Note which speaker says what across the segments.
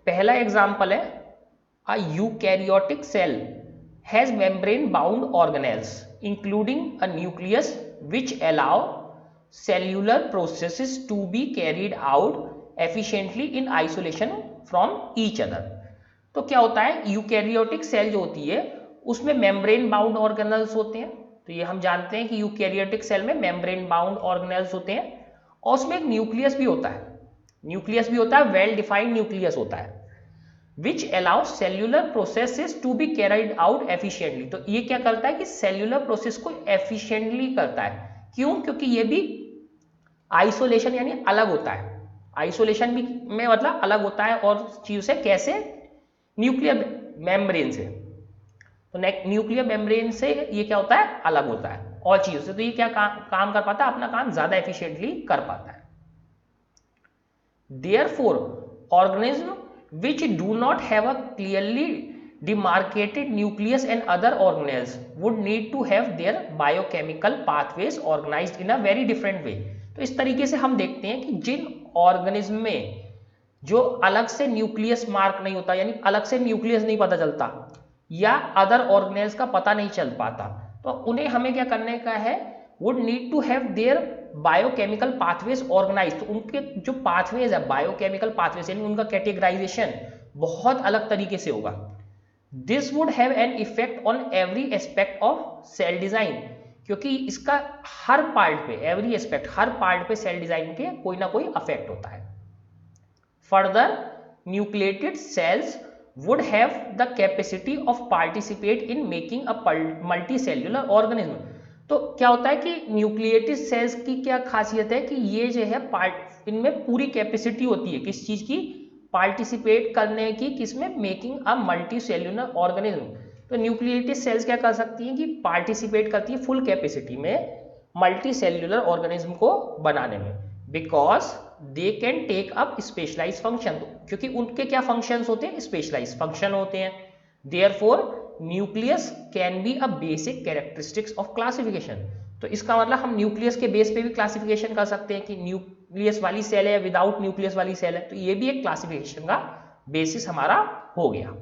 Speaker 1: पहला एग्जाम्पल है a eukaryotic cell has membrane bound organelles including a nucleus which allow cellular processes to be carried out efficiently in isolation from each other। तो क्या होता है, eukaryotic cell जो होती है उसमें मेम्ब्रेन बाउंड ऑर्गेनल्स होते हैं। तो ये हम जानते हैं कि यूकैरियोटिक सेल में मेम्ब्रेन बाउंड ऑर्गेनल्स होते हैं और उसमें एक न्यूक्लियस भी होता है, वेल डिफाइंड न्यूक्लियस होता है, which allow cellular processes to be carried out efficiently. तो ये क्या करता है कि सेल्यूलर प्रोसेस को एफिशिएंटली करता है। क्यों? क्योंकि ये भी आइसोलेशन यानी अलग होता है, आइसोलेशन भी में मतलब अलग होता है और चीज से, कैसे? न्यूक्लियर मेम्ब्रेन से। तो न्यूक्लियर मेम्ब्रेन से ये क्या होता है, अलग होता है और चीजों से। तो ये क्या काम कर पाता है, अपना काम ज्यादा एफिशिएंटली कर पाता है। Therefore, organisms which do not have a clearly demarcated nucleus and other organelles would need to have their biochemical pathways organized in a very different way। तो इस तरीके से हम देखते हैं कि जिन ऑर्गेनिज्म में जो अलग से न्यूक्लियस मार्क नहीं होता, यानी अलग से न्यूक्लियस नहीं पता चलता या अदर ऑर्गेनेल्स का पता नहीं चल पाता, तो उन्हें हमें क्या करने का है, would need to have their biochemical pathways organise. तो उनके जो पाथवेज है, बायोकेमिकल पाथवेज, यानी उनका कैटेगराइजेशन बहुत अलग तरीके से होगा। This would have an effect on every aspect of cell design, क्योंकि इसका हर पार्ट पे, एवरी एस्पेक्ट, हर पार्ट पे सेल डिजाइन के कोई ना कोई अफेक्ट होता है। Further, nucleated cells would have the capacity of participate in making a multicellular organism। तो क्या होता है कि न्यूक्लिएटेड सेल्स की क्या खासियत है कि ये जो है इनमें पूरी कैपेसिटी होती है किस चीज की, पार्टिसिपेट करने की, किसमें, मेकिंग अ मल्टीसेल्युलर ऑर्गेनिज्म। तो न्यूक्लिएटेड सेल्स क्या कर सकती हैं कि पार्टिसिपेट करती है फुल कैपेसिटी में मल्टीसेल्युलर ऑर्गेनिज्म को बनाने में, because they can take up specialise function. क्योंकि उनके क्या फंक्शंस होते हैं, स्पेशलाइज फंक्शन होते हैं। Therefore nucleus can be a basic characteristics of classification. तो इसका मतलब हम न्यूक्लियस के बेस पे भी क्लासिफिकेशन कर सकते हैं कि न्यूक्लियस वाली सेल है, विदाउट न्यूक्लियस वाली सेल है। तो ये भी एक क्लासिफिकेशन का बेसिस हमारा हो गया।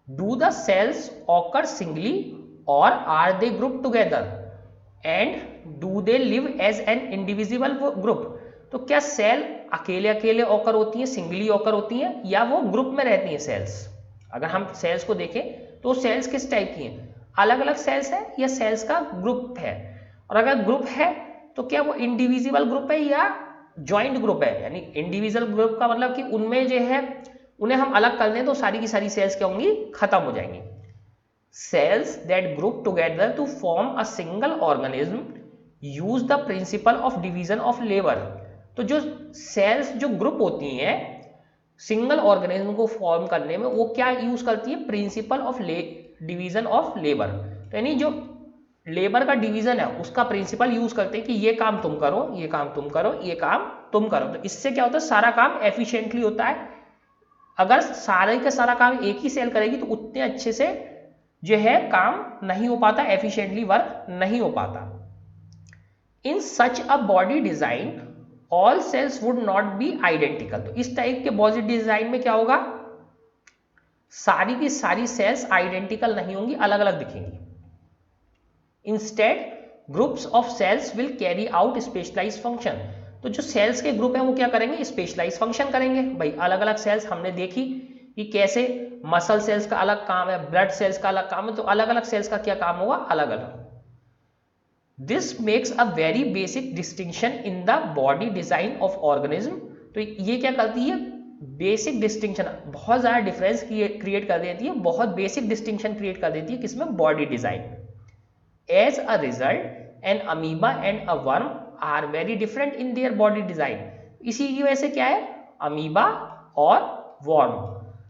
Speaker 1: Do the cells occur singly or are they grouped together? And do they live as an indivisible group? तो क्या सेल अकेले अकेले ऑकर होती हैं, सिंगली ऑकर होती हैं, या वो ग्रुप में रहती हैं सेल्स? अगर हम सेल्स को देखें तो सेल्स किस टाइप की हैं, अलग अलग सेल्स हैं या सेल्स का ग्रुप है? और अगर ग्रुप है तो क्या वो इंडिविजिबल ग्रुप है या ज्वाइंट ग्रुप है? यानी इंडिविजुअल ग्रुप का मतलब कि उनमें जो है उन्हें हम अलग कर दें तो सारी की सारी सेल्स क्या होंगी, खत्म हो जाएंगी। Cells that group together to form a single organism use the principle of division of labour. तो जो सेल्स जो ग्रुप होती हैं सिंगल ऑर्गेनिज्म को फॉर्म करने में, वो क्या यूज करती है, principal of division of labour. तो यानी जो लेबर का डिवीजन है उसका प्रिंसिपल यूज करते हैं कि ये काम तुम करो, ये काम तुम करो, ये काम तुम करो। तो इससे क्या होता है, सारा काम एफिशिएंटली होता है। अगर सारे का सारा काम एक ही सेल करेगी तो उतने अच्छे से जो है काम नहीं हो पाता, एफिशिएंटली वर्क नहीं हो पाता। In such a body design all cells would not be identical. तो इस टाइप के बॉडी डिजाइन में क्या होगा, सारी की सारी सेल्स आइडेंटिकल नहीं होंगी, अलग अलग दिखेंगी। Instead groups of cells will carry out specialised function. तो जो सेल्स के ग्रुप हैं वो क्या करेंगे, स्पेशलाइज फंक्शन करेंगे। भाई अलग अलग सेल्स हमने देखी कि कैसे मसल सेल्स का अलग काम है, ब्लड सेल्स का अलग काम है, तो अलग अलग सेल्स का क्या काम होगा, अलग अलग। This makes a very basic distinction in the body design of organism. तो ये क्या करती है, बेसिक डिस्टिंक्शन, बहुत ज्यादा डिफरेंस क्रिएट कर देती है, बहुत बेसिक डिस्टिंक्शन क्रिएट कर देती है, किसमें, body design. As a result, an amoeba and a worm are very different in their body design। इसी की वजह से क्या है, अमीबा और वर्म,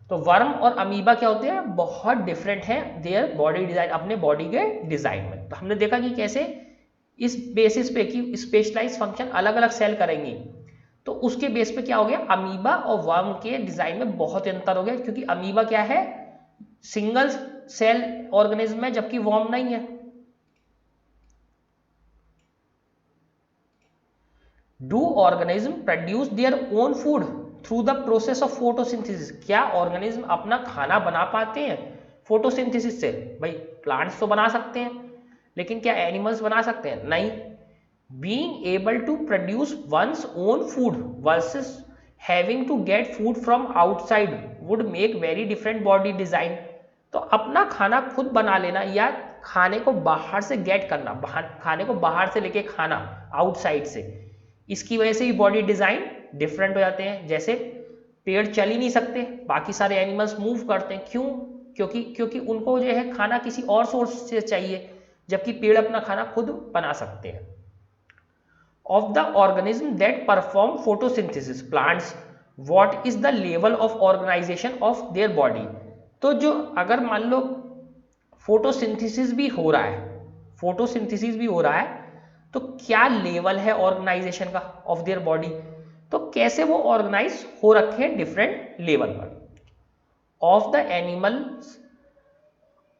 Speaker 1: तो वर्म और अमीबा क्या होते हैं, बहुत डिफरेंट है देयर बॉडी डिजाइन, अपने बॉडी के डिजाइन में। तो हमने देखा कि कैसे इस बेसिस पे कि स्पेशलाइज फंक्शन अलग अलग सेल करेंगी, तो उसके बेस पे क्या हो गया, अमीबा और वर्म के डिजाइन में बहुत अंतर हो गया। क्योंकि अमीबा क्या है, सिंगल सेल ऑर्गेनिज्म है, जबकि वर्म नहीं है। Do organism produce their own food through the process of photosynthesis? क्या ऑर्गेनिज्म अपना खाना बना पाते हैं फोटोसिंथेसिस से? भाई प्लांट्स तो बना सकते हैं, लेकिन क्या एनिमल्स बना सकते हैं? नहीं। Being able to produce one's own food versus having to get food from outside would make very different body design. तो अपना खाना खुद बना लेना या खाने को बाहर से गेट करना, खाने को बाहर से लेके खाना आउटसाइड से, इसकी वजह से भी बॉडी डिजाइन डिफरेंट हो जाते हैं। जैसे पेड़ चल ही नहीं सकते, बाकी सारे एनिमल्स मूव करते हैं, क्यों? क्योंकि उनको जो है खाना किसी और सोर्स से चाहिए, जबकि पेड़ अपना खाना खुद बना सकते हैं। Of the organism that perform photosynthesis plants, what is the level of organisation of their body? तो जो अगर मान लो फोटोसिंथेसिस भी हो रहा है, फोटोसिंथेसिस भी हो रहा है, तो क्या लेवल है ऑर्गेनाइजेशन का ऑफ देयर बॉडी? तो कैसे वो ऑर्गेनाइज हो रखे हैं डिफरेंट लेवल पर। Of the animals,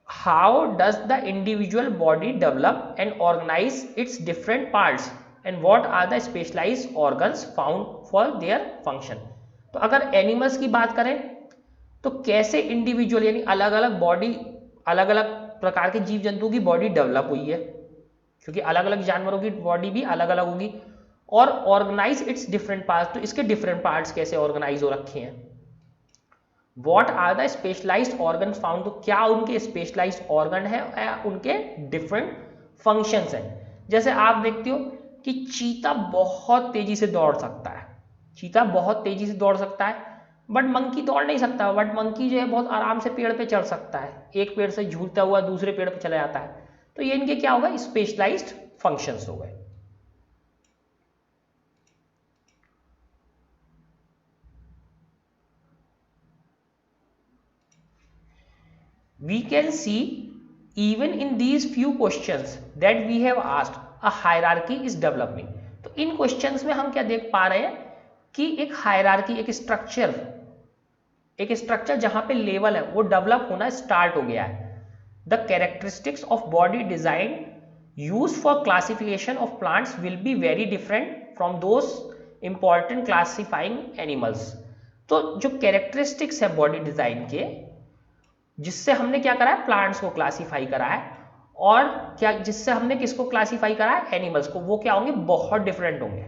Speaker 1: how does the individual body develop and organise its different parts and what are the specialised organs found for their function? तो अगर एनिमल्स की बात करें तो कैसे इंडिविजुअल यानी अलग अलग बॉडी, अलग अलग प्रकार के जीव जंतु की बॉडी डेवलप हुई है, क्योंकि अलग अलग जानवरों की बॉडी भी अलग अलग होगी, और ऑर्गेनाइज इट्स डिफरेंट पार्ट्स, तो इसके डिफरेंट पार्ट्स कैसे ऑर्गेनाइज हो रखे हैं। What are the specialised organ found, तो क्या उनके स्पेशलाइज्ड ऑर्गन है या उनके डिफरेंट फंक्शंस हैं। जैसे आप देखते हो कि चीता बहुत तेजी से दौड़ सकता है, चीता बहुत तेजी से दौड़ सकता है, बट मंकी दौड़ नहीं सकता। बट मंकी जो है बहुत आराम से पेड़ पे चढ़ सकता है, एक पेड़ से झूलता हुआ दूसरे पेड़ पे चला जाता है। तो ये इनके क्या होगा, स्पेशलाइज्ड फंक्शंस हो गए। We can see even in these few questions that we have asked a hierarchy is developing। तो इन क्वेश्चंस में हम क्या देख पा रहे हैं कि एक हायरार्की, एक स्ट्रक्चर जहां पे लेवल है वो डेवलप होना स्टार्ट हो गया है। The characteristics of body design use for classification of plants will be very different from those important classifying animals. तो जो कैरेक्टरिस्टिक्स है बॉडी डिजाइन के, जिससे हमने क्या करा है, प्लांट्स को क्लासिफाई करा है, और क्या जिससे हमने किसको क्लासिफाई करा है, एनिमल्स को, वो क्या होंगे, बहुत डिफरेंट होंगे।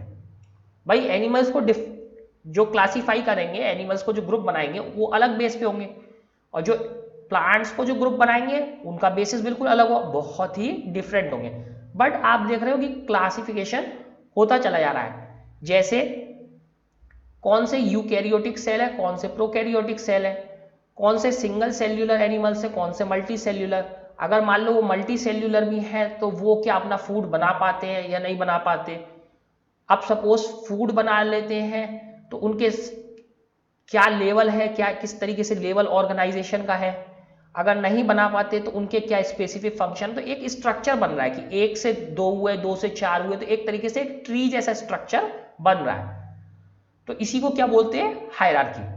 Speaker 1: भाई एनिमल्स को जो क्लासिफाई करेंगे, एनिमल्स को जो ग्रुप बनाएंगे वो अलग बेस पे होंगे, और जो प्लांट्स को जो ग्रुप बनाएंगे उनका बेसिस बिल्कुल अलग हो, बहुत ही डिफरेंट होंगे। बट आप देख रहे हो कि क्लासिफिकेशन होता चला जा रहा है। जैसे कौन से यूकैरियोटिक सेल है, कौन से प्रोकैरियोटिक सेल है, कौन से सिंगल सेल्यूलर एनिमल्स है, कौन से मल्टी सेल्यूलर। अगर मान लो वो मल्टी सेल्यूलर भी है तो वो क्या अपना फूड बना पाते हैं या नहीं बना पाते। अब सपोज फूड बना लेते हैं तो उनके क्या लेवल है, क्या किस तरीके से लेवल ऑर्गेनाइजेशन का है। अगर नहीं बना पाते तो उनके क्या स्पेसिफिक फंक्शन। तो एक स्ट्रक्चर बन रहा है कि 1 से 2 हुए, 2 से 4 हुए, तो एक तरीके से एक ट्री जैसा स्ट्रक्चर बन रहा है। तो इसी को क्या बोलते हैं, hierarchy.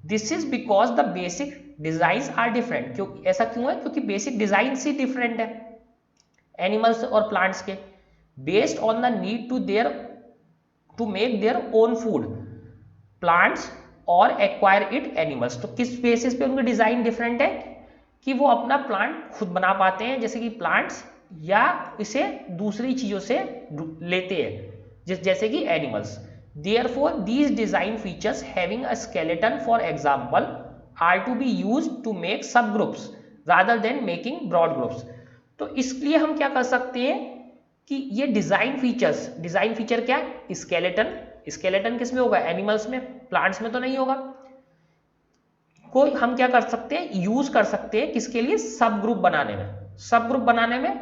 Speaker 1: This is because the basic design are different. क्यों ऐसा क्यों है, क्योंकि बेसिक डिजाइन ही डिफरेंट है एनिमल्स और प्लांट्स के, based on the need to make their own food plants और एक्वायर इट एनिमल्स। तो किस बेसिस पे उनके डिजाइन डिफरेंट है कि वो अपना प्लांट खुद बना पाते हैं जैसे कि प्लांट्स, या इसे दूसरी चीजों से लेते हैं जैसे कि animals. Therefore, these design features having a skeleton, for example, are to be used to make subgroups rather than making broad groups। तो इसलिए हम क्या कर सकते हैं कि ये डिजाइन फीचर क्या है, स्केलेटन किस में होगा, एनिमल्स में, प्लांट्स में तो नहीं होगा। को हम क्या कर सकते हैं, यूज कर सकते हैं किसके लिए, सब ग्रुप बनाने में,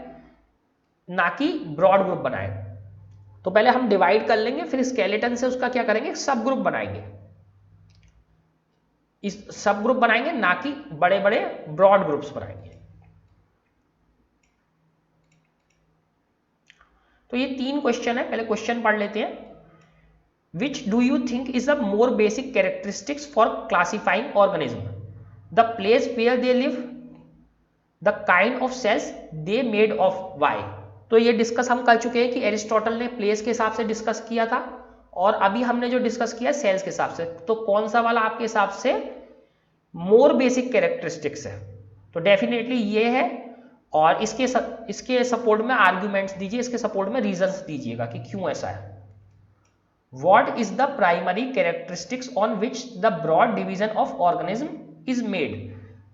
Speaker 1: ना कि ब्रॉड ग्रुप बनाए। तो पहले हम डिवाइड कर लेंगे, फिर स्केलेटन से उसका क्या करेंगे, सब ग्रुप बनाएंगे। इस सब ग्रुप बनाएंगे, ना कि बड़े बड़े ब्रॉड ग्रुप्स बनाएंगे। तो ये 3 क्वेश्चन है, पहले क्वेश्चन पढ़ लेते हैं। Which do you think is the more basic characteristics for classifying organism, the place where they live, the kind of cells they made of, why. तो ये डिस्कस हम कर चुके हैं कि एरिस्टोटल ने प्लेस के हिसाब से डिस्कस किया था, और अभी हमने जो डिस्कस किया सेल्स के हिसाब से, तो कौन सा वाला आपके हिसाब से मोर बेसिक कैरेक्टरिस्टिक्स है? तो डेफिनेटली ये है। और इसके सपोर्ट में आर्ग्यूमेंट्स दीजिए, इसके सपोर्ट में रीजंस दीजिएगा कि क्यों ऐसा है। What is the primary characteristics on which the broad division of organism is made?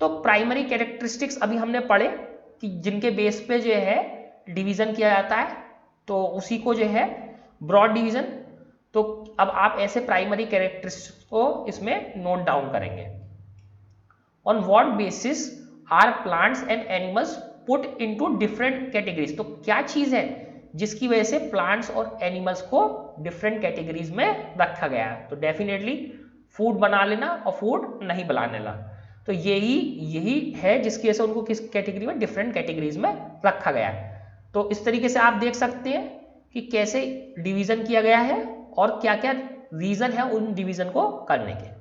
Speaker 1: तो प्राइमरी कैरेक्टरिस्टिक्स अभी हमने पढ़े कि जिनके बेस पे जो है डिवीजन किया जाता है, तो उसी को जो है ब्रॉड डिवीजन। तो अब आप ऐसे प्राइमरी कैरेक्टरिस्टिक्स को इसमें नोट डाउन करेंगे। On what basis are plants and animals put into different categories? तो क्या चीज है जिसकी वजह से प्लांट्स और एनिमल्स को डिफरेंट कैटेगरीज में रखा गया है? तो डेफिनेटली फूड बना लेना और फूड नहीं बनाने ला, तो यही है जिसकी वजह से उनको किस कैटेगरी में, डिफरेंट कैटेगरीज में रखा गया है। तो इस तरीके से आप देख सकते हैं कि कैसे डिवीजन किया गया है और क्या क्या रीजन है उन डिवीजन को करने के।